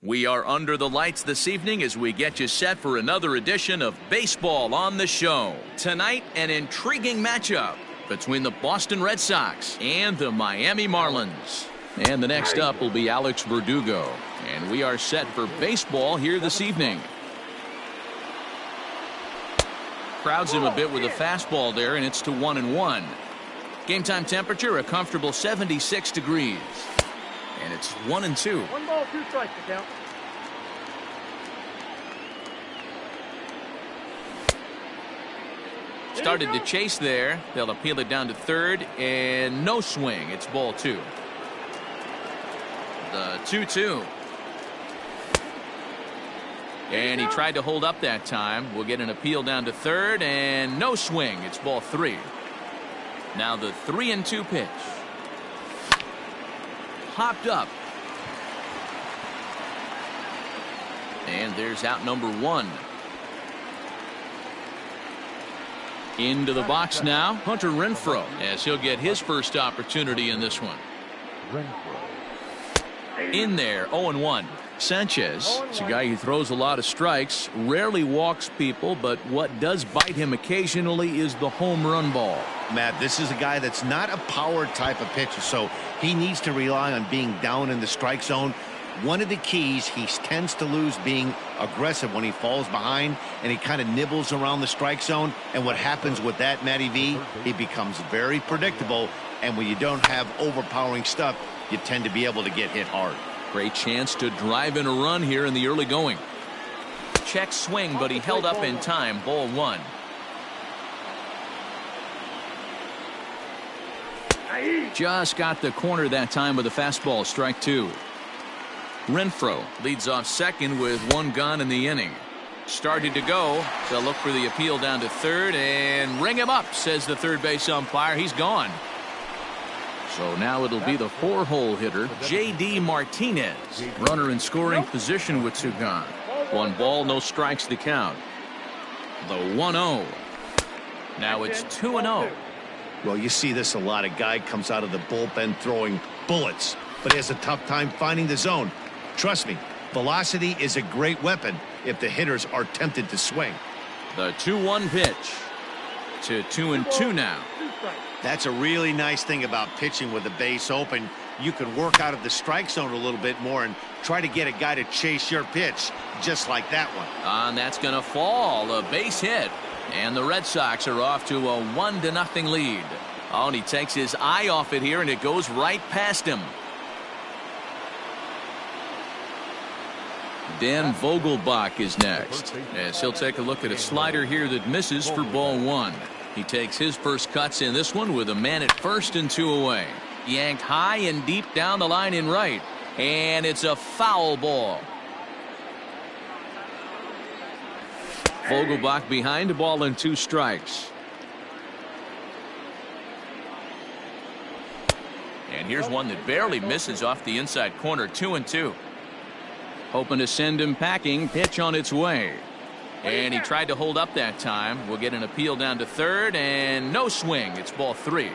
We are under the lights this evening as we get you set for another edition of Baseball on the Show. Tonight, an intriguing matchup between the Boston Red Sox and the Miami Marlins. And the next up will be Alex Verdugo. And we are set for baseball here this evening. Crowds him a bit with a fastball there, and it's to 1-1. Game time temperature, a comfortable 76 degrees. And it's 1-2. 1 ball, 2 strikes to count. Started to chase there. They'll appeal it down to third, and no swing. It's ball 2. The 2-2. And he tried to hold up that time. We'll get an appeal down to third, and no swing. It's ball 3. Now the 3-2 pitch. Popped up. And there's out number 1. Into the box now, Hunter Renfroe, as he'll get his first opportunity in this one. In there, 0-1. Sanchez is a guy who throws a lot of strikes, rarely walks people, but what does bite him occasionally is the home run ball. Matt, this is a guy that's not a power type of pitcher, so he needs to rely on being down in the strike zone. One of the keys, he tends to lose being aggressive when he falls behind and he kind of nibbles around the strike zone. And what happens with that, Matty V, he becomes very predictable. And when you don't have overpowering stuff, you tend to be able to get hit hard. Great chance to drive in a run here in the early going. Check swing, but he held up in time. Ball 1. Just got the corner that time with a fastball. Strike 2. Renfroe leads off second with 1 gone in the inning. Started to go. They'll look for the appeal down to third and ring him up, says the third base umpire. He's gone. So now it'll be the 4-hole hitter, J.D. Martinez. Runner in scoring position with 2 gone. 1 ball, no strikes to count. The 1-0. Now it's 2-0. Well, you see this a lot. A guy comes out of the bullpen throwing bullets, but he has a tough time finding the zone. Trust me, velocity is a great weapon if the hitters are tempted to swing. The 2-1 pitch to 2-2 now. That's a really nice thing about pitching with the base open. You can work out of the strike zone a little bit more and try to get a guy to chase your pitch, just like that one. And that's going to fall. A base hit. And the Red Sox are off to a 1-0 lead. Oh, and he takes his eye off it here, and it goes right past him. Dan Vogelbach is next, as he'll take a look at a slider here that misses for ball 1. He takes his first cuts in this one with a man at first and 2 away. Yanked high and deep down the line in right. And it's a foul ball. Vogelbach behind, a ball and 2 strikes. And here's one that barely misses off the inside corner. 2-2. Hoping to send him packing. Pitch on its way. And he tried to hold up that time. We'll get an appeal down to third, and no swing. It's ball 3.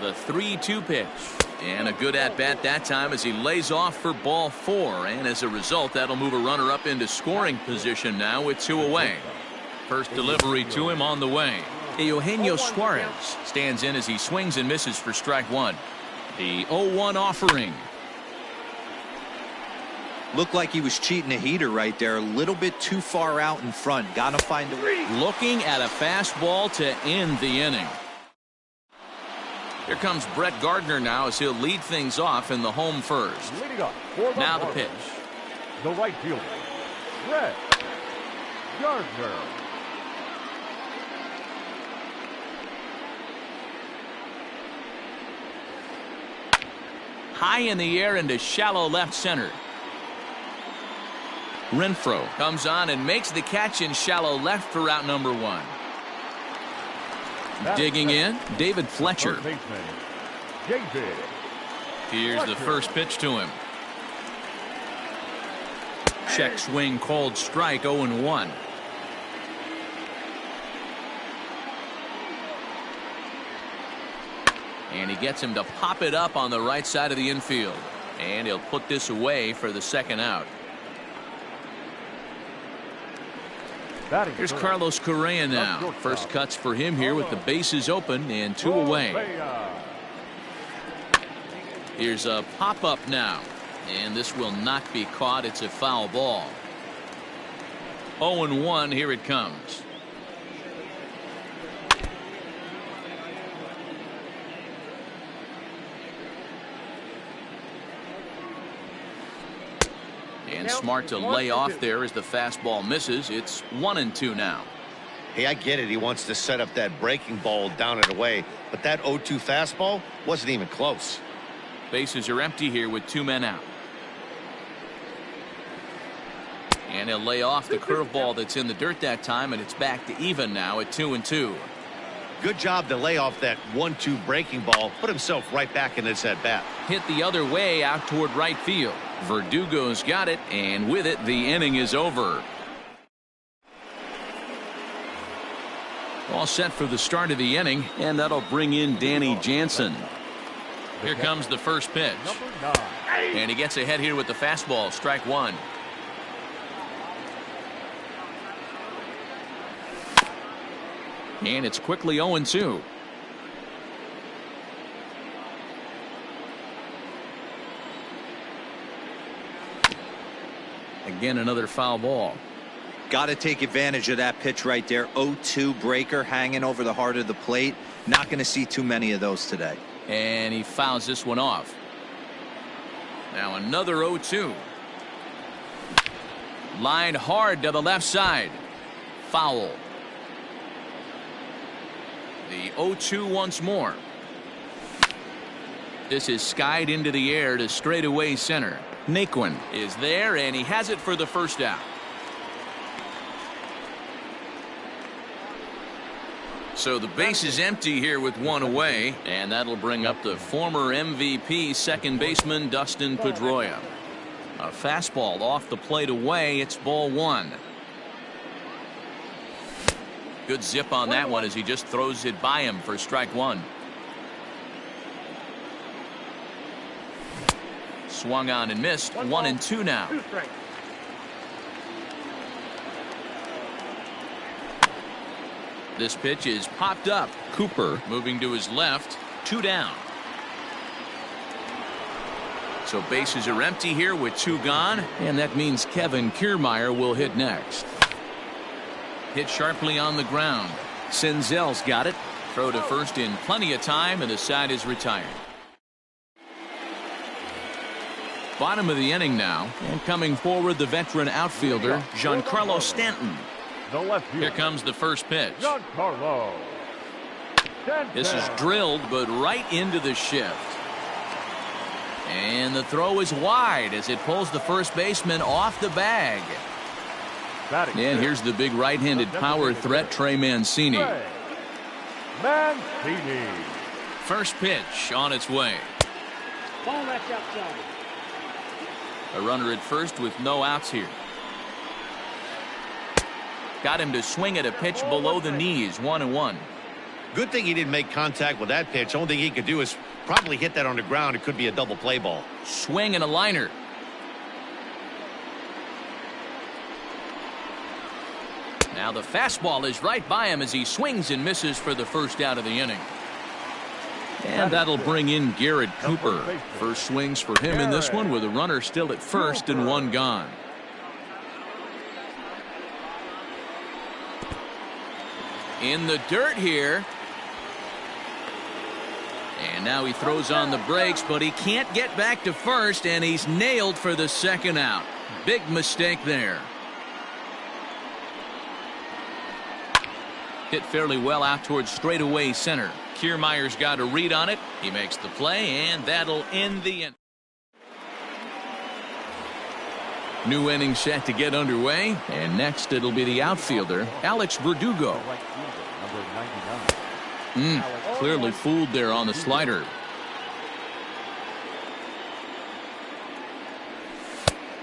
The 3-2 pitch. And a good at-bat that time as he lays off for ball 4. And as a result, that'll move a runner up into scoring position now with 2 away. First delivery to him on the way. Eugenio Suarez stands in as he swings and misses for strike 1. The 0-1 offering. Looked like he was cheating a heater right there. A little bit too far out in front. Got to find a way. Looking at a fastball to end the inning. Here comes Brett Gardner now as he'll lead things off in the home first. Now the pitch. The right fielder, Brett Gardner. High in the air into shallow left center. Renfroe comes on and makes the catch in shallow left for out number 1. Digging in, David Fletcher. Here's the first pitch to him. Check swing called strike. 0-1. And he gets him to pop it up on the right side of the infield. And he'll put this away for the second out. Here's Carlos Correa now. First cuts for him here with the bases open and 2 away. Here's a pop-up now. And this will not be caught. It's a foul ball. 0-1. Here it comes. And smart to lay off there as the fastball misses. It's 1-2 now. Hey, I get it. He wants to set up that breaking ball down and away, but that 0-2 fastball wasn't even close. Bases are empty here with 2 men out. And he'll lay off the curveball that's in the dirt that time, and it's back to even now at 2-2. Good job to lay off that 1-2 breaking ball, put himself right back in his at-bat. Hit the other way out toward right field. Verdugo's got it, and with it, the inning is over. All set for the start of the inning, and that'll bring in Danny Jansen. Here comes the first pitch. And he gets ahead here with the fastball, strike 1. And it's quickly 0-2. Again, another foul ball. Got to take advantage of that pitch right there. 0-2 breaker hanging over the heart of the plate. Not going to see too many of those today. And he fouls this one off. Now another 0-2. Line hard to the left side. Foul. The 0-2 once more. This is skied into the air to straightaway center. Naquin is there, and he has it for the first out. So the base is empty here with 1 away, and that'll bring up the former MVP second baseman Dustin Pedroia. A fastball off the plate away. It's ball 1. Good zip on that one as he just throws it by him for strike 1. Swung on and missed. 1-2 now. This pitch is popped up. Cooper moving to his left. 2 down. So bases are empty here with 2 gone, and that means Kevin Kiermaier will hit next. Hit sharply on the ground. Senzel's got it. Throw to first in plenty of time, and the side is retired. Bottom of the inning now, and coming forward the veteran outfielder Giancarlo Stanton. Here comes the first pitch. This is drilled, but right into the shift. And the throw is wide as it pulls the first baseman off the bag. And here's the big right-handed power threat, Trey Mancini. First pitch on its way. A runner at first with no outs here. Got him to swing at a pitch below the knees. 1-1. Good thing he didn't make contact with that pitch. Only thing he could do is probably hit that on the ground. It could be a double play ball. Swing and a liner. Now the fastball is right by him as he swings and misses for the first out of the inning. And that'll bring in Garrett Cooper. First swings for him in this one with a runner still at first and 1 gone. In the dirt here. And now he throws on the brakes, but he can't get back to first, and he's nailed for the second out. Big mistake there. Hit fairly well out towards straightaway center. Kiermaier's got a read on it. He makes the play, and that'll end the inning. New inning set to get underway, and next it'll be the outfielder, Alex Verdugo. Clearly fooled there on the slider.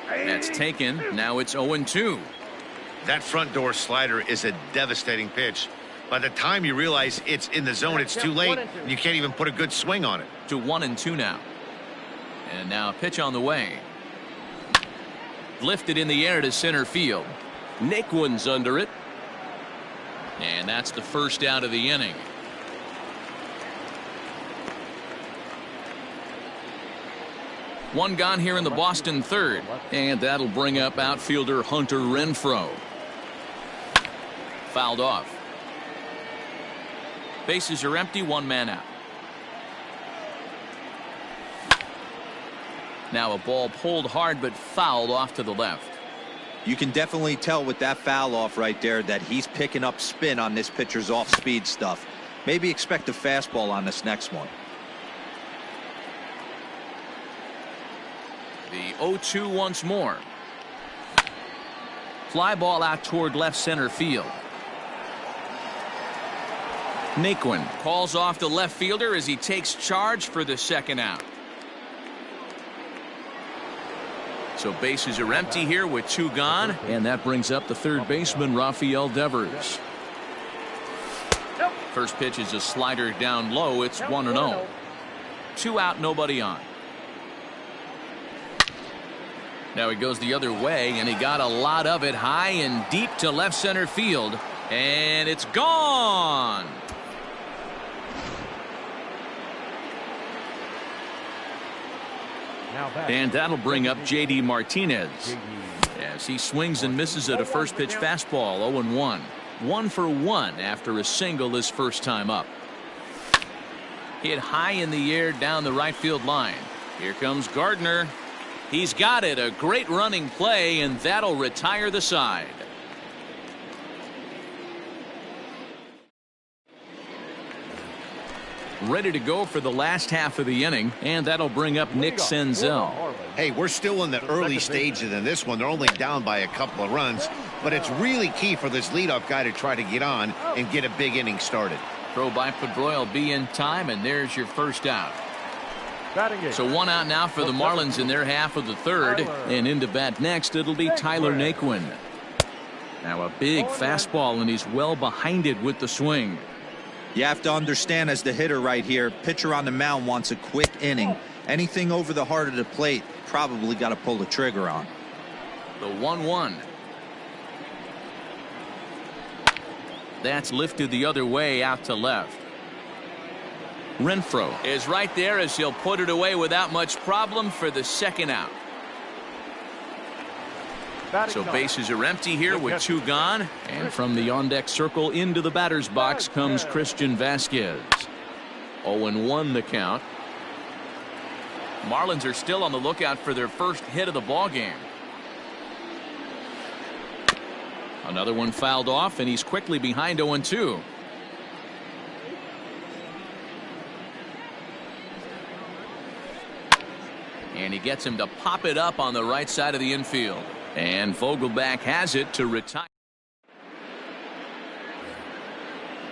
That's taken. Now it's 0-2. That front door slider is a devastating pitch. By the time you realize it's in the zone, it's too late. You can't even put a good swing on it. To 1-2 now. And now a pitch on the way. Lifted in the air to center field. Naquin's under it. And that's the first out of the inning. One gone here in the Boston third. And that'll bring up outfielder Hunter Renfroe. Fouled off. Bases are empty, one man out. Now a ball pulled hard but fouled off to the left. You can definitely tell with that foul off right there that he's picking up spin on this pitcher's off-speed stuff. Maybe expect a fastball on this next one. The 0-2 once more. Fly ball out toward left center field. Naquin calls off the left fielder as he takes charge for the second out. So bases are empty here with two gone, and that brings up the third baseman Rafael Devers. First pitch is a slider down low. It's 1-0. 2 out, nobody on. Now he goes the other way, and he got a lot of it high and deep to left center field, and it's gone. And that'll bring up J.D. Martinez as he swings and misses at a first pitch fastball. 0-1. 1 for 1 after a single his first time up. Hit high in the air down the right field line. Here comes Gardner. He's got it. A great running play, and that'll retire the side. Ready to go for the last half of the inning, and that'll bring up Nick Senzel. Hey, we're still in the early stages in this one. They're only down by a couple of runs, but it's really key for this leadoff guy to try to get on and get a big inning started. Throw by Pedroia will be in time, and there's your first out. So 1 out now for the Marlins in their half of the third, and into bat next it'll be Tyler Naquin. Now a big fastball, and he's well behind it with the swing. You have to understand, as the hitter right here, pitcher on the mound wants a quick inning. Anything over the heart of the plate, probably got to pull the trigger on. The 1-1. That's lifted the other way out to left. Renfroe is right there as he'll put it away without much problem for the second out. So bases are empty here with 2 gone, and from the on-deck circle into the batter's box comes Christian Vasquez. 0-1 the count. Marlins are still on the lookout for their first hit of the ball game. Another one fouled off, and he's quickly behind 0-2. And he gets him to pop it up on the right side of the infield. And Vogelback has it to retire.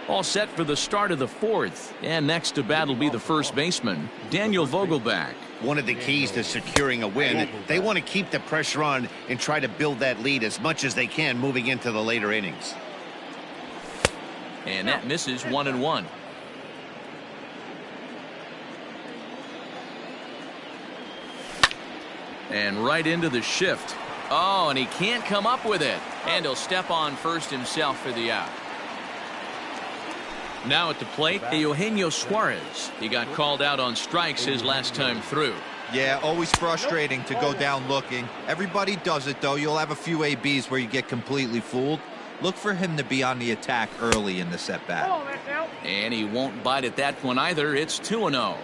All set for the start of the fourth. And next to bat will be the first baseman, Daniel Vogelback. One of the keys to securing a win, they want to keep the pressure on and try to build that lead as much as they can moving into the later innings. And that misses. 1-1. And right into the shift. Oh, and he can't come up with it. And he'll step on first himself for the out. Now at the plate, Eugenio Suarez. He got called out on strikes his last time through. Yeah, always frustrating to go down looking. Everybody does it, though. You'll have a few ABs where you get completely fooled. Look for him to be on the attack early in the set-bat. And he won't bite at that one either. It's 2-0.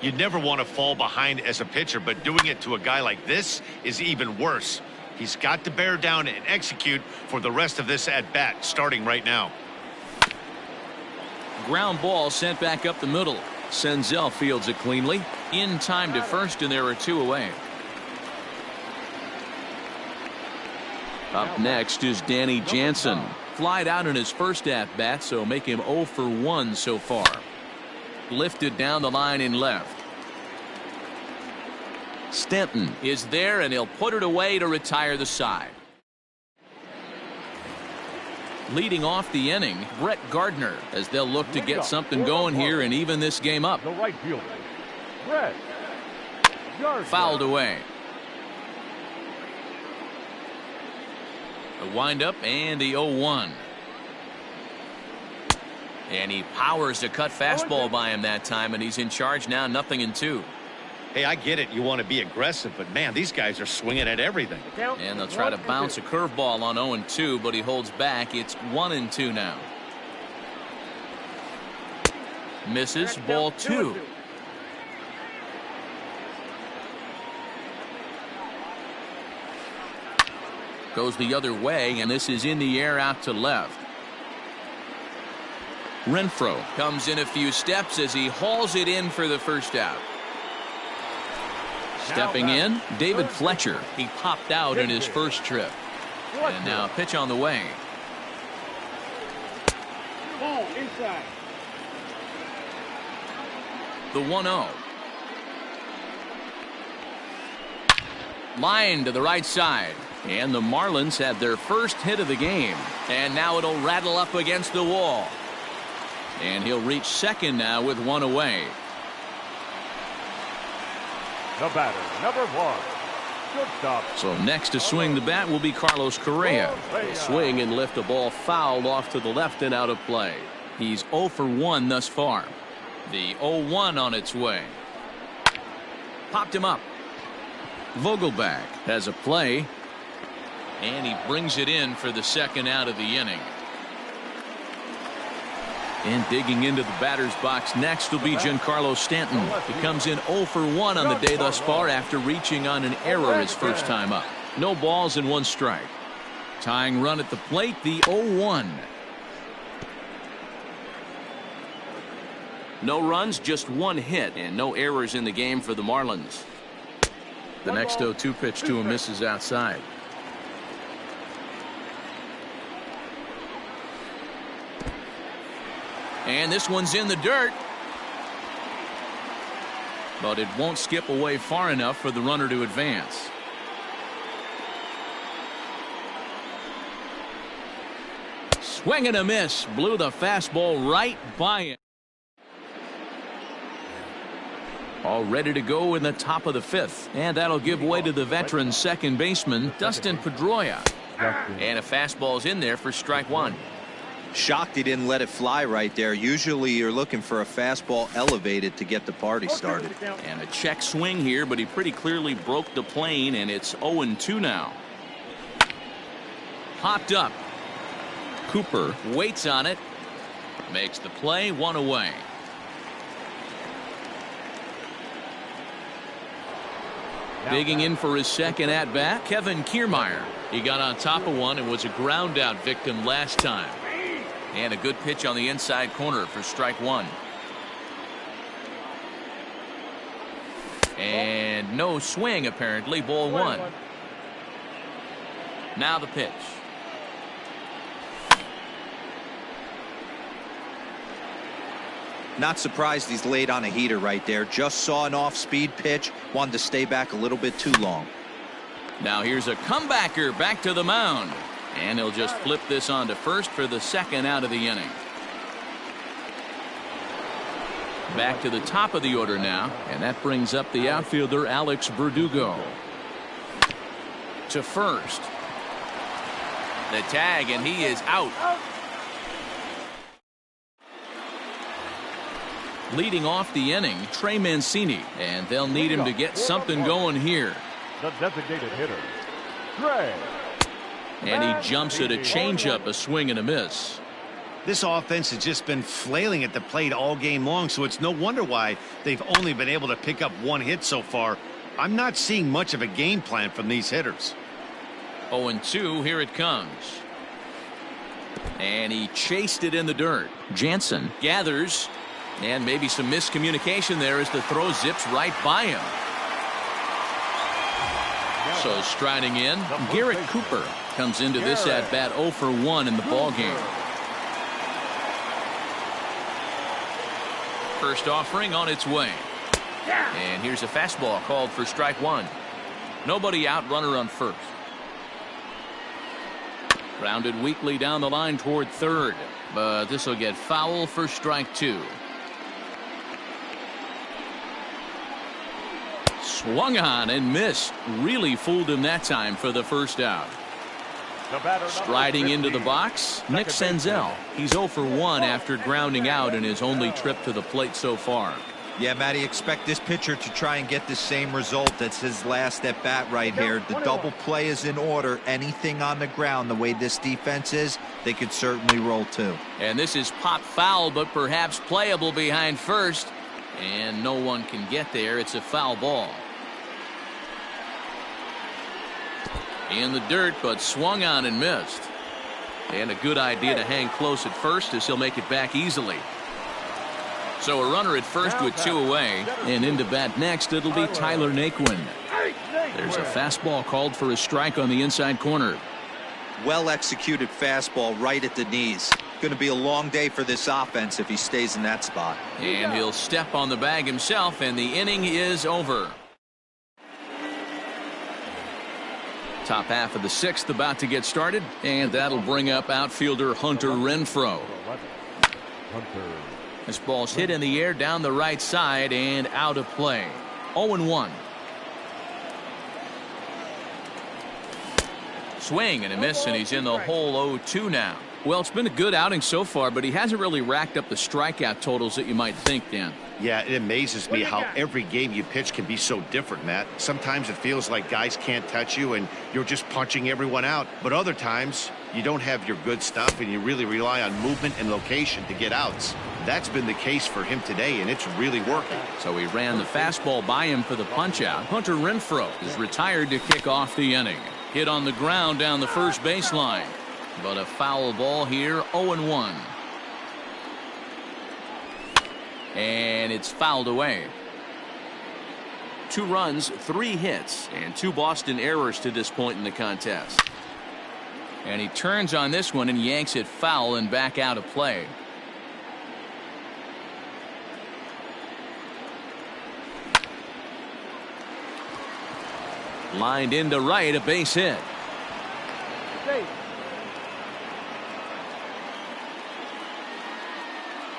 You'd never want to fall behind as a pitcher, but doing it to a guy like this is even worse. He's got to bear down and execute for the rest of this at-bat, starting right now. Ground ball sent back up the middle. Senzel fields it cleanly. In time to first, and there are 2 away. Up next is Danny Jansen. Flied out in his first at-bat, so make him 0 for 1 so far. Lifted down the line in left. Stanton is there, and he'll put it away to retire the side. Leading off the inning, Brett Gardner, as they'll look to get something going here and even this game up. The right fielder, Brett Fouled away. The windup and the 0-1. And he powers a cut fastball by him that time, and he's in charge now, 0-2. Hey, I get it. You want to be aggressive, but man, these guys are swinging at everything. And they'll try to bounce a curveball on 0-2, but he holds back. It's 1-2 now. Misses, ball 2. Goes the other way, and this is in the air out to left. Renfroe comes in a few steps as he hauls it in for the first out. Stepping in, David Fletcher. He popped out in his first trip. And now pitch on the way. Ball inside. The 1-0. Line to the right side. And the Marlins had their first hit of the game. And now it'll rattle up against the wall. And he'll reach second now with one away. The batter, number 1. Shortstop. So next to swing the bat will be Carlos Correa. He'll swing and lift a ball fouled off to the left and out of play. He's 0 for 1 thus far. The 0-1 on its way. Popped him up. Vogelback has a play. And he brings it in for the second out of the inning. And digging into the batter's box next will be Giancarlo Stanton. He comes in 0 for 1 on the day thus far after reaching on an error his first time up. No balls and 1 strike. Tying run at the plate, the 0-1. No runs, just 1 hit, and no errors in the game for the Marlins. The next 0-2 pitch to him misses outside. And this one's in the dirt. But it won't skip away far enough for the runner to advance. Swing and a miss. Blew the fastball right by him. All ready to go in the top of the 5th. And that'll give way to the veteran second baseman, Dustin Pedroia. And a fastball's in there for strike 1. Shocked he didn't let it fly right there. Usually you're looking for a fastball elevated to get the party started. And a check swing here, but he pretty clearly broke the plane, and it's 0-2 now. Popped up. Cooper waits on it. Makes the play, 1 away. Digging in for his second at-bat, Kevin Kiermaier. He got on top of one and was a ground-out victim last time. And a good pitch on the inside corner for strike 1. And no swing, apparently. Ball 1. Now the pitch. Not surprised he's laid on a heater right there. Just saw an off-speed pitch. Wanted to stay back a little bit too long. Now here's a comebacker back to the mound. And he'll just flip this on to first for the second out of the inning. Back to the top of the order now, and that brings up the outfielder Alex Verdugo. To first. The tag, and he is out. Leading off the inning, Trey Mancini, and they'll need him to get something going here. The designated hitter, Trey. And he jumps at a changeup, a swing and a miss. This offense has just been flailing at the plate all game long, so it's no wonder why they've only been able to pick up 1 hit so far. I'm not seeing much of a game plan from these hitters. 0-2, here it comes. And he chased it in the dirt. Jansen gathers, and maybe some miscommunication there as the throw zips right by him. So striding in, Garrett Cooper comes into this at-bat 0 for 1 in the ballgame. First offering on its way. And here's a fastball called for strike 1. Nobody out, runner on first. Grounded weakly down the line toward third. But this will get foul for strike 2. Swung on and missed. Really fooled him that time for the first out. The batter, Striding into the box, Nick Senzel. He's 0 for 1 after grounding out in his only trip to the plate so far. Yeah, Matty, expect this pitcher to try and get the same result. That's his last at bat right here. The double play is in order. Anything on the ground, the way this defense is, they could certainly roll too. And this is pop foul, but perhaps playable behind first. And no one can get there. It's a foul ball. In the dirt, but swung on and missed. And a good idea to hang close at first as he'll make it back easily. So a runner at first with 2 away, and into bat next it'll be Tyler Naquin. There's a fastball called for a strike on the inside corner. Well executed fastball right at the knees. Going to be a long day for this offense if he stays in that spot. And he'll step on the bag himself, and the inning is over. Top half of the 6th about to get started, and that'll bring up outfielder Hunter Renfroe. This ball's hit in the air down the right side and out of play. 0-1. Swing and a miss, and he's in the hole 0-2 now. Well, it's been a good outing so far, but he hasn't really racked up the strikeout totals that you might think, Dan. Yeah, it amazes me how every game you pitch can be so different, Matt. Sometimes it feels like guys can't touch you and you're just punching everyone out. But other times you don't have your good stuff and you really rely on movement and location to get outs. That's been the case for him today, and it's really working. So he ran the fastball by him for the punch-out. Hunter Renfroe is retired to kick off the inning. Hit on the ground down the first baseline. But a foul ball here, 0-1. And it's fouled away. 2 runs, 3 hits, and 2 Boston errors to this point in the contest. And he turns on this one and yanks it foul and back out of play. Lined into right, a base hit.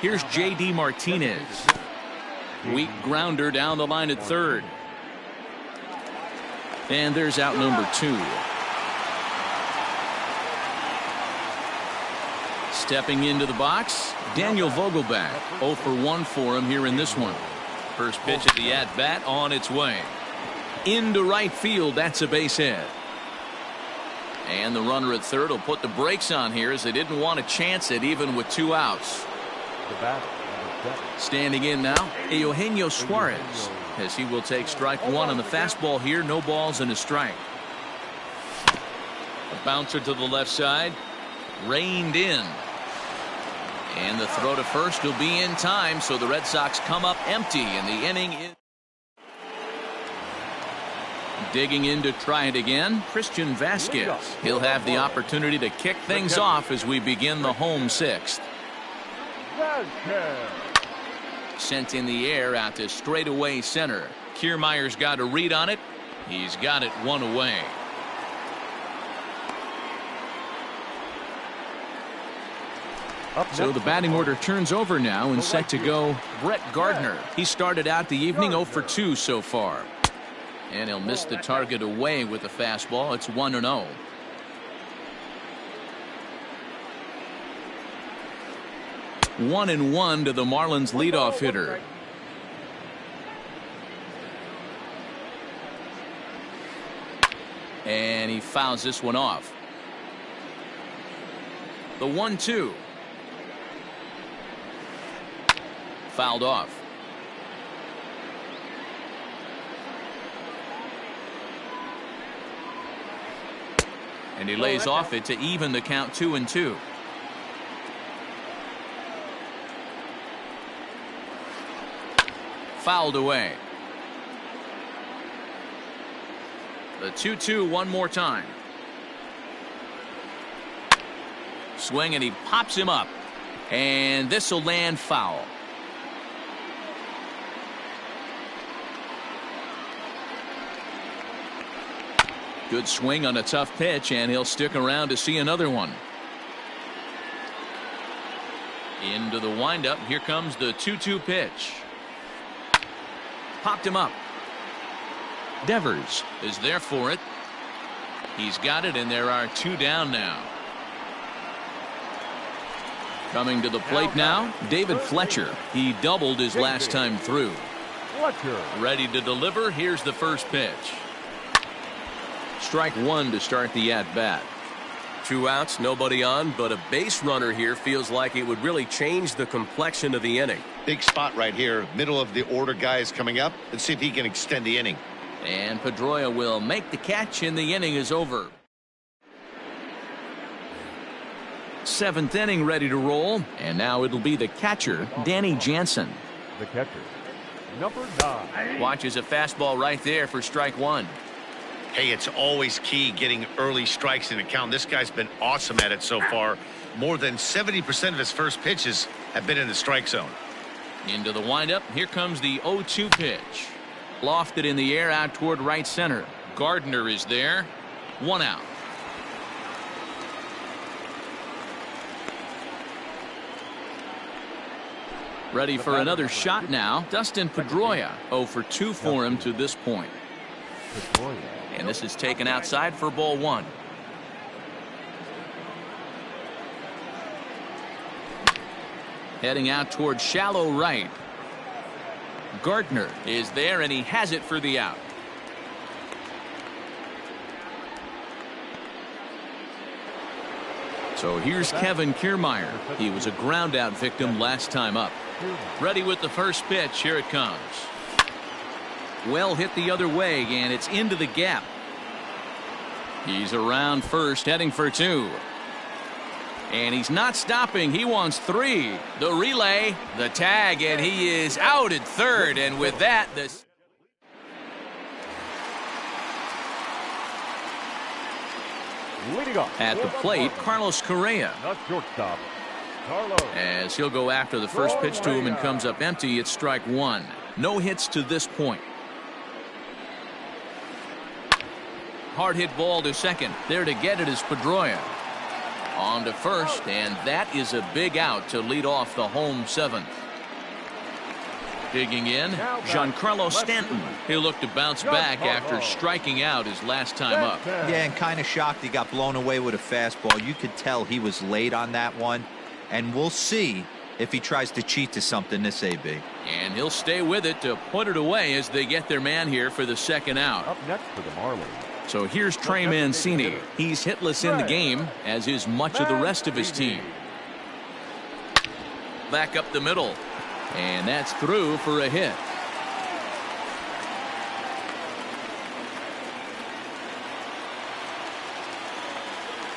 Here's J.D. Martinez. Weak grounder down the line at third. And there's out number 2. Stepping into the box, Daniel Vogelbach. 0 for 1 for him here in this one. First pitch of the at-bat on its way. Into right field, that's a base hit. And the runner at third will put the brakes on here as they didn't want to chance it even with 2 outs. Standing in now, Eugenio Suarez, as he will take strike 1 on the fastball here. No balls and a strike. A bouncer to the left side, reined in. And the throw to first will be in time, so the Red Sox come up empty, and the inning is. Digging in to try it again, Christian Vasquez. He'll have the opportunity to kick things off as we begin the home 6th. Sent in the air out to straightaway center. Kiermaier's got a read on it. He's got it 1 away. So the batting order turns over now and set to go Brett Gardner. He started out the evening 0 for 2 so far. And he'll miss the target away with the fastball. It's 1-0. One and 1 to the Marlins leadoff hitter. And he fouls this one off. The 1-2. Fouled off. And he lays off it to even the count 2-2. Fouled away. The 2-2 one more time. Swing, and he pops him up. And this will land foul. Good swing on a tough pitch, and he'll stick around to see another one. Into the windup. Here comes the 2-2 pitch. Popped him up. Devers is there for it. He's got it, and there are 2 down now. Coming to the plate now, David Fletcher. He doubled his last time through. Fletcher. Ready to deliver. Here's the first pitch. Strike 1 to start the at-bat. 2 outs, nobody on, but a base runner here feels like it would really change the complexion of the inning. Big spot right here. Middle of the order guy is coming up. Let's see if he can extend the inning. And Pedroia will make the catch, and the inning is over. 7th inning ready to roll, and now it'll be the catcher, Danny Jansen. The catcher, number 9. Watches a fastball right there for strike 1. Hey, it's always key getting early strikes in a count. This guy's been awesome at it so far. More than 70% of his first pitches have been in the strike zone. Into the windup. Here comes the 0-2 pitch. Lofted in the air out toward right center. Gardner is there. 1 out. Ready for another shot now. Dustin Pedroia. 0 for 2 for him to this point. And this is taken outside for ball 1. Heading out toward shallow right. Gardner is there, and he has it for the out. So here's Kevin Kiermaier. He was a ground out victim last time up. Ready with the first pitch. Here it comes. Well hit the other way, and it's into the gap. He's around first, heading for 2. And he's not stopping. He wants 3. The relay, the tag, and he is out at third. And with that, this. Leading off At the plate, Carlos Correa. the shortstop, Carlos. As he'll go after the first pitch to him and comes up empty, it's strike 1. No hits to this point. Hard hit ball to second. There to get it is Pedroia. On to first, and that is a big out to lead off the home 7th. Digging in, Giancarlo Stanton. He'll look to bounce back after striking out his last time up. Yeah, and kind of shocked he got blown away with a fastball. You could tell he was late on that one, and we'll see if he tries to cheat to something this AB. And he'll stay with it to put it away as they get their man here for the second out. Up next for the Marlins. So here's Trey Mancini. He's hitless in the game, as is much of the rest of his team. Back up the middle. And that's through for a hit.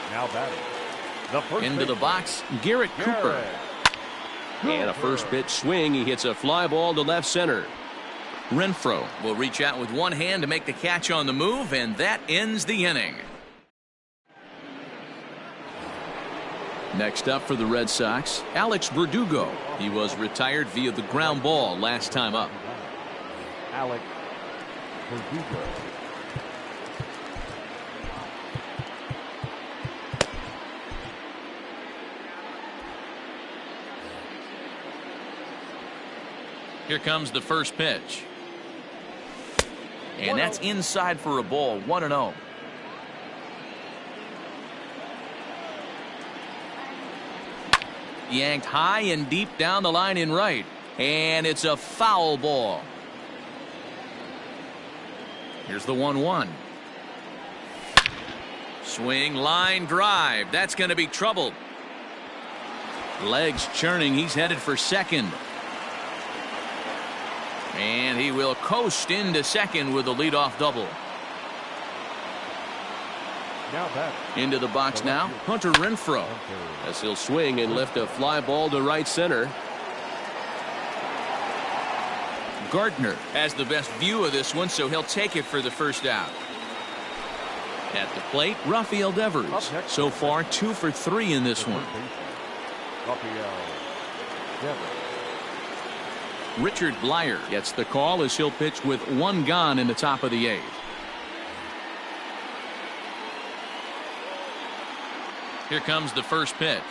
Now batting. The first Into the baseman, box, Garrett Cooper. And a first pitch swing. He hits a fly ball to left center. Renfroe will reach out with one hand to make the catch on the move, and that ends the inning. Next up for the Red Sox, Alex Verdugo. He was retired via the ground ball last time up. Alex Verdugo. Here comes the first pitch. And that's inside for a ball, 1-0. Yanked high and deep down the line in right. And it's a foul ball. Here's the 1-1. Swing, line drive. That's going to be trouble. Legs churning. He's headed for second. And he will coast into second with a leadoff double. Now batting. Into the box now, Hunter Renfroe. As he'll swing and lift a fly ball to right center. Gardner has the best view of this one, so he'll take it for the first out. At the plate, Rafael Devers. So far, 2 for 3 in this one. Rafael Devers. Richard Blyer gets the call as he'll pitch with 1 gone in the top of the 8th. Here comes the first pitch.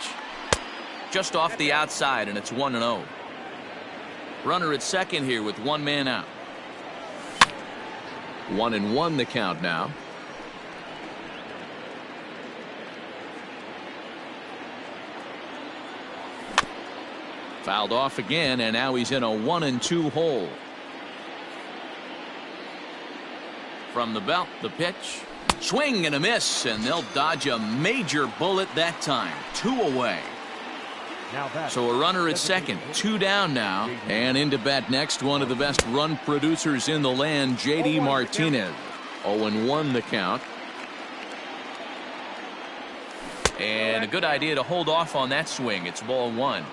Just off the outside, and it's 1-0. Runner at second here with 1 man out. 1-1 the count now. Fouled off again, and now he's in a 1-2 hole. From the belt, the pitch. Swing and a miss, and they'll dodge a major bullet that time. 2 away. So a runner at second, 2 down now. And in to bat next, one of the best run producers in the land, J.D. Martinez. 0-1 the count. And a good idea to hold off on that swing. It's ball 1.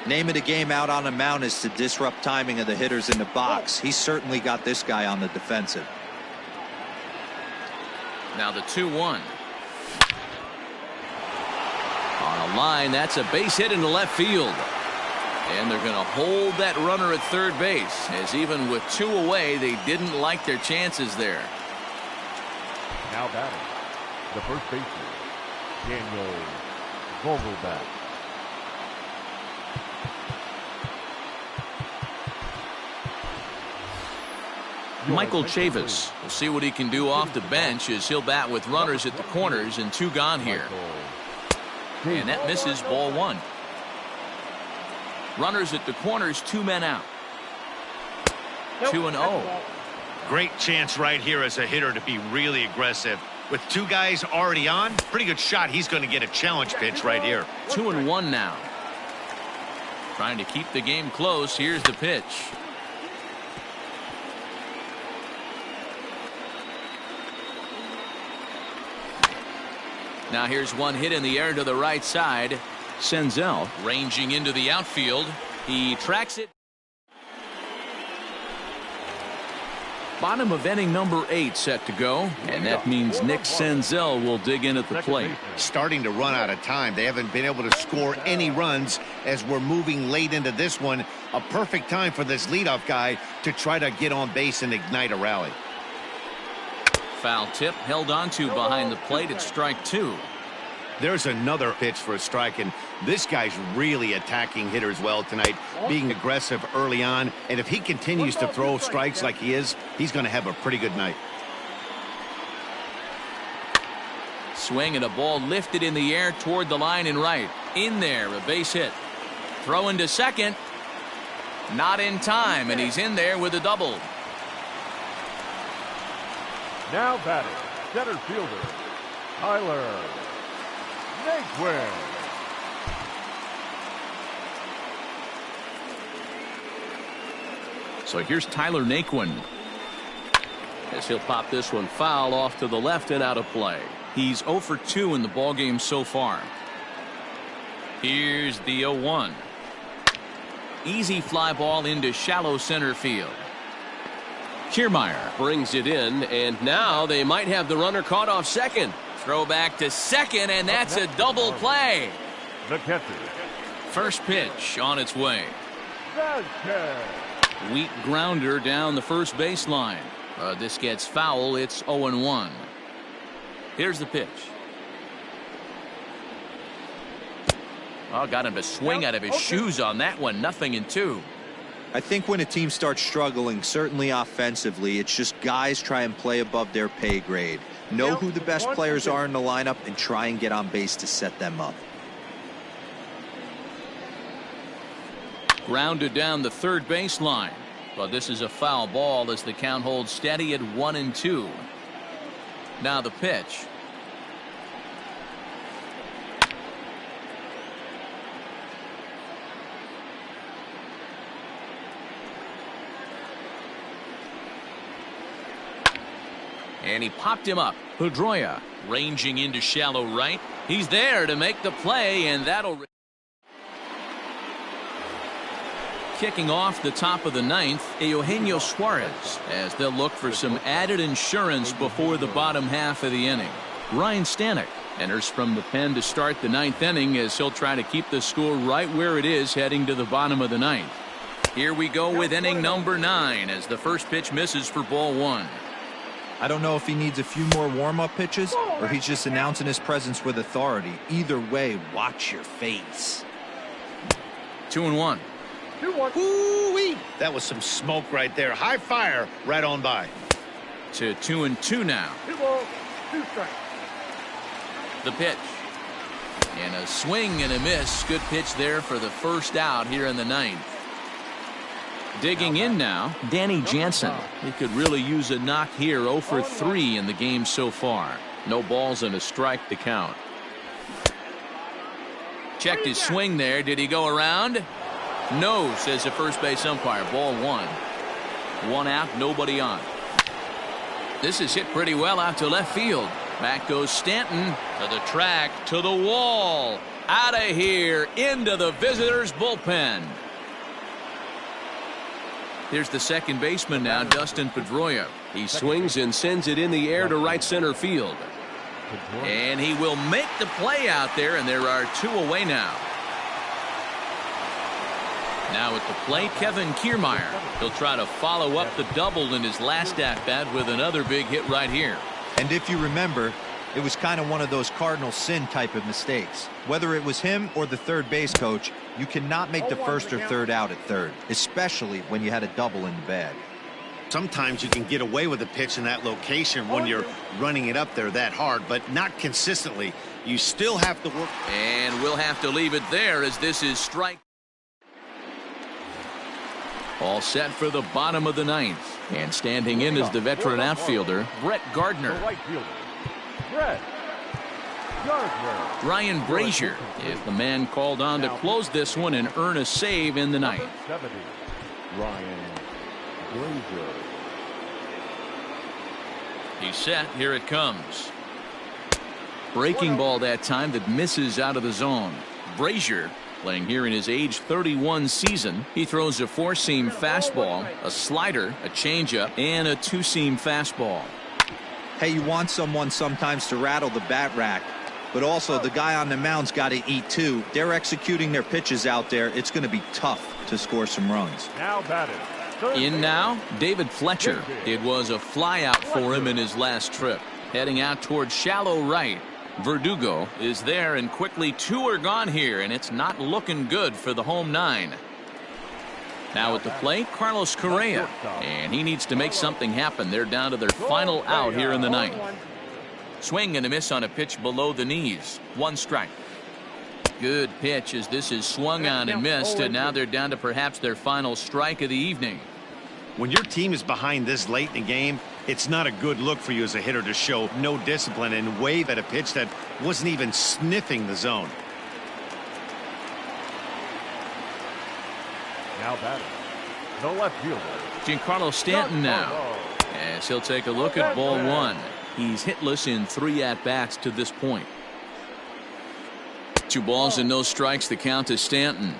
Name of the game out on the mound is to disrupt timing of the hitters in the box. He's certainly got this guy on the defensive. Now the 2-1. On a line, that's a base hit into left field. And they're going to hold that runner at third base, as even with 2 away, they didn't like their chances there. Now batting, the first baseman, Daniel Vogelbach. Michael Chavis will see what he can do off the bench as he'll bat with runners at the corners and 2 gone here. And that misses ball 1. Runners at the corners, 2 men out. 2-0. Great chance right here as a hitter to be really aggressive. With 2 guys already on, pretty good shot. He's going to get a challenge pitch right here. 2-1 now. Trying to keep the game close. Here's the pitch. Now here's one hit in the air to the right side. Senzel ranging into the outfield. He tracks it. Bottom of inning number 8 set to go, and that means Nick Senzel will dig in at the plate. Starting to run out of time. They haven't been able to score any runs as we're moving late into this one. A perfect time for this leadoff guy to try to get on base and ignite a rally. Foul tip held onto behind the plate at strike 2. There's another pitch for a strike, and this guy's really attacking hitters well tonight, being aggressive early on, and if he continues to throw strikes like he is, he's going to have a pretty good night. Swing and a ball lifted in the air toward the line and right. In there, a base hit. Throw into second. Not in time, and he's in there with a double. Now batting, center fielder, Tyler Naquin. So here's Tyler Naquin. As he'll pop this one foul off to the left and out of play. He's 0 for 2 in the ballgame so far. Here's the 0-1. Easy fly ball into shallow center field. Kiermaier Brings it in, and now they might have the runner caught off second. throw back to second, and that's a double play. The catcher. First pitch on its way. Vasquez. Weak grounder down the first baseline. This gets foul. It's 0-1. Here's the pitch. Oh, got him to swing out of his shoes on that one. 0-2. I think when a team starts struggling, certainly offensively, it's just guys try and play above their pay grade. Know who the best players are in the lineup and try and get on base to set them up. Grounded down the third baseline. But this is a foul ball as the count holds steady at 1-2. Now the pitch. And he popped him up. Pedroia ranging into shallow right. He's there to make the play, and that'll... Kicking off the top of the ninth, Eugenio Suarez, as they'll look for some added insurance before the bottom half of the inning. Ryan Stanek enters from the pen to start the ninth inning as he'll try to keep the score right where it is heading to the bottom of the ninth. Here we go with inning number 9 as the first pitch misses for ball 1. I don't know if he needs a few more warm-up pitches or he's just announcing his presence with authority. Either way, watch your face. 2-1. Ooh-wee. That was some smoke right there. High fire right on by. to 2-2 now. 2 balls, 2 strikes. The pitch. And a swing and a miss. Good pitch there for the first out here in the ninth. Digging in now, Danny Jansen. He could really use a knock here. 0 for 3 in the game so far. No balls and a strike to count. Checked his swing there. Did he go around? No, says the first base umpire. Ball 1. 1 out, nobody on. This is hit pretty well out to left field. Back goes Stanton to the track, to the wall. Out of here, into the visitors' bullpen. Here's the second baseman now, Dustin Pedroia. He swings and sends it in the air to right center field. And he will make the play out there, and there are 2 away now. Now at the plate, Kevin Kiermaier. He'll try to follow up the double in his last at-bat with another big hit right here. And if you remember, it was kind of one of those cardinal sin type of mistakes. Whether it was him or the third base coach, you cannot make the first or third out at third, especially when you had a double in the bag. Sometimes you can get away with a pitch in that location when you're running it up there that hard, but not consistently. You still have to work. And we'll have to leave it there as this is strike. All set for the bottom of the ninth. And standing in is the veteran outfielder, Brett Gardner. The right fielder, Brett Gardner. Ryan Brazier is the man called on to close this one and earn a save in the ninth. 70, Ryan Brazier. He's set. Here it comes. Breaking ball that time that misses out of the zone. Brazier playing here in his age 31 season. He throws a 4-seam fastball, a slider, a changeup, and a 2-seam fastball. Hey, you want someone sometimes to rattle the bat rack, but also the guy on the mound's got to eat too. They're executing their pitches out there. It's going to be tough to score some runs. Now batted. In now, David Fletcher. It was a flyout for him in his last trip. Heading out towards shallow right. Verdugo is there, and quickly 2 are gone here, and it's not looking good for the home 9. Now at the plate, Carlos Correa, and he needs to make something happen. They're down to their final out here in the ninth. Swing and a miss on a pitch below the knees. 1 strike. Good pitch as this is swung on and missed, and now they're down to perhaps their final strike of the evening. When your team is behind this late in the game, it's not a good look for you as a hitter to show no discipline and wave at a pitch that wasn't even sniffing the zone. Now batting. The left fielder, Giancarlo Stanton now, as he'll take a look at ball 1. He's hitless in 3 at-bats to this point. 2 balls and no strikes. The count to Stanton.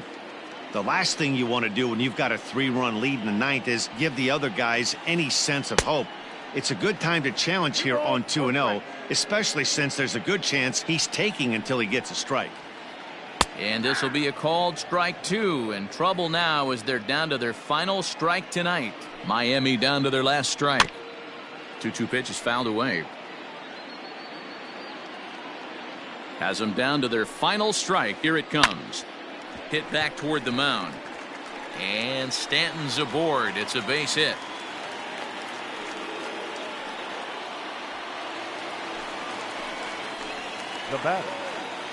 The last thing you want to do when you've got a 3-run lead in the ninth is give the other guys any sense of hope. It's a good time to challenge here on 2-0, especially since there's a good chance he's taking until he gets a strike. And this will be a called strike 2, and trouble now as they're down to their final strike tonight. Miami down to their last strike. 2-2 pitch is fouled away. Has them down to their final strike. Here it comes. Hit back toward the mound. And Stanton's aboard. It's a base hit. the batter,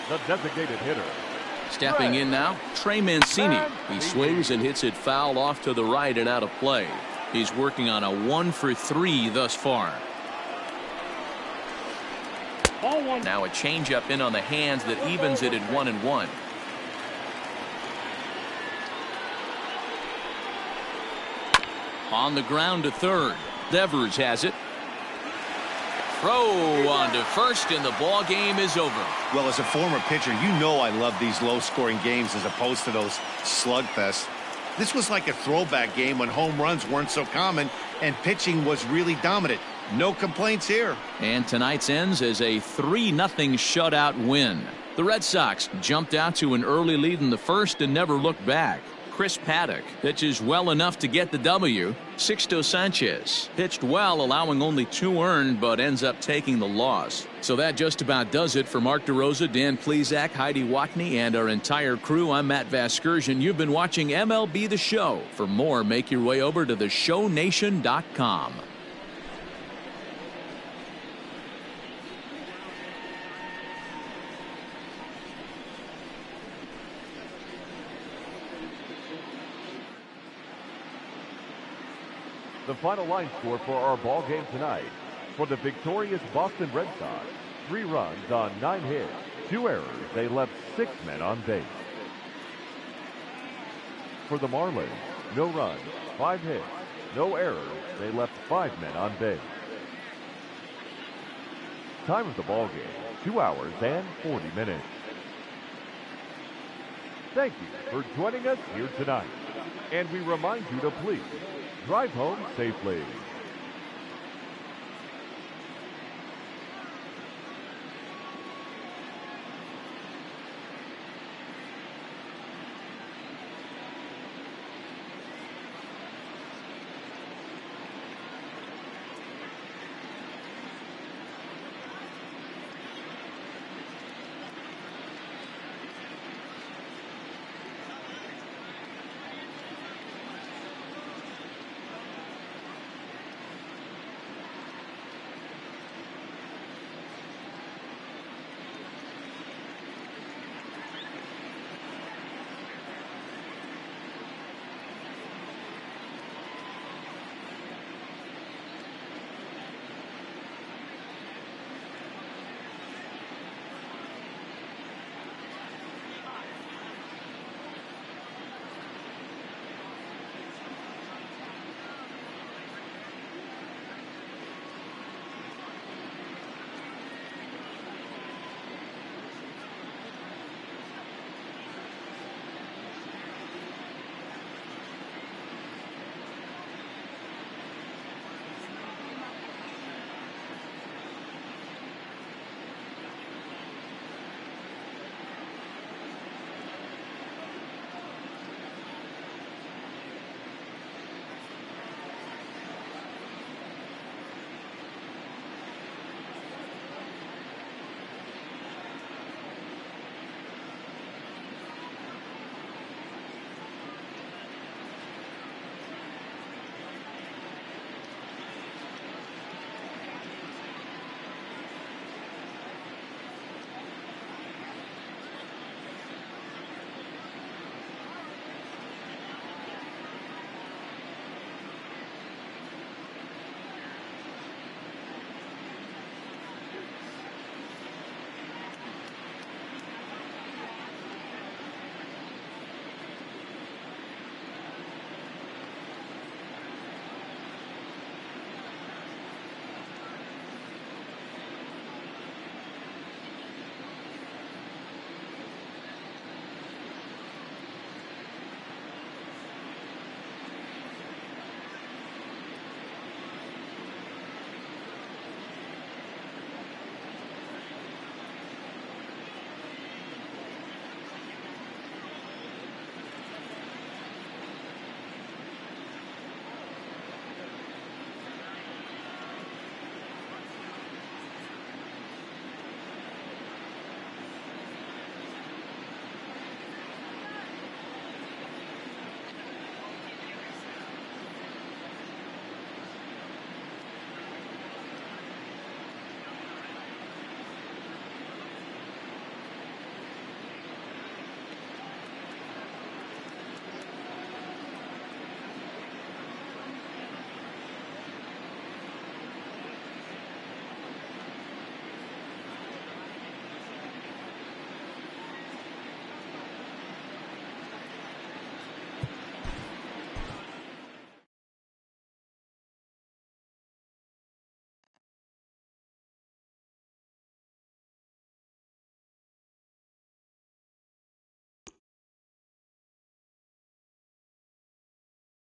the designated hitter. Stepping in now, Trey Mancini. He swings and hits it foul off to the right and out of play. He's working on a 1 for 3 thus far. Now a changeup in on the hands that evens it at 1-1. On the ground to third. Devers has it. Throw on to first, and the ball game is over. Well, as a former pitcher, you know I love these low-scoring games as opposed to those slugfests. This was like a throwback game when home runs weren't so common and pitching was really dominant. No complaints here. And tonight's ends as a 3-0 shutout win. The Red Sox jumped out to an early lead in the first and never looked back. Chris Paddock pitches well enough to get the W. Sixto Sanchez pitched well, allowing only 2 earned, but ends up taking the loss. So that just about does it for Mark DeRosa, Dan Plesac, Heidi Watney, and our entire crew. I'm Matt Vasgersian. You've been watching MLB The Show. For more, make your way over to theshownation.com. The final line score for our ball game tonight. For the victorious Boston Red Sox, 3 runs on 9 hits, 2 errors. They left 6 men on base. For the Marlins, no runs, 5 hits, no errors. They left 5 men on base. Time of the ball game, 2 hours and 40 minutes. Thank you for joining us here tonight. And we remind you to please drive home safely.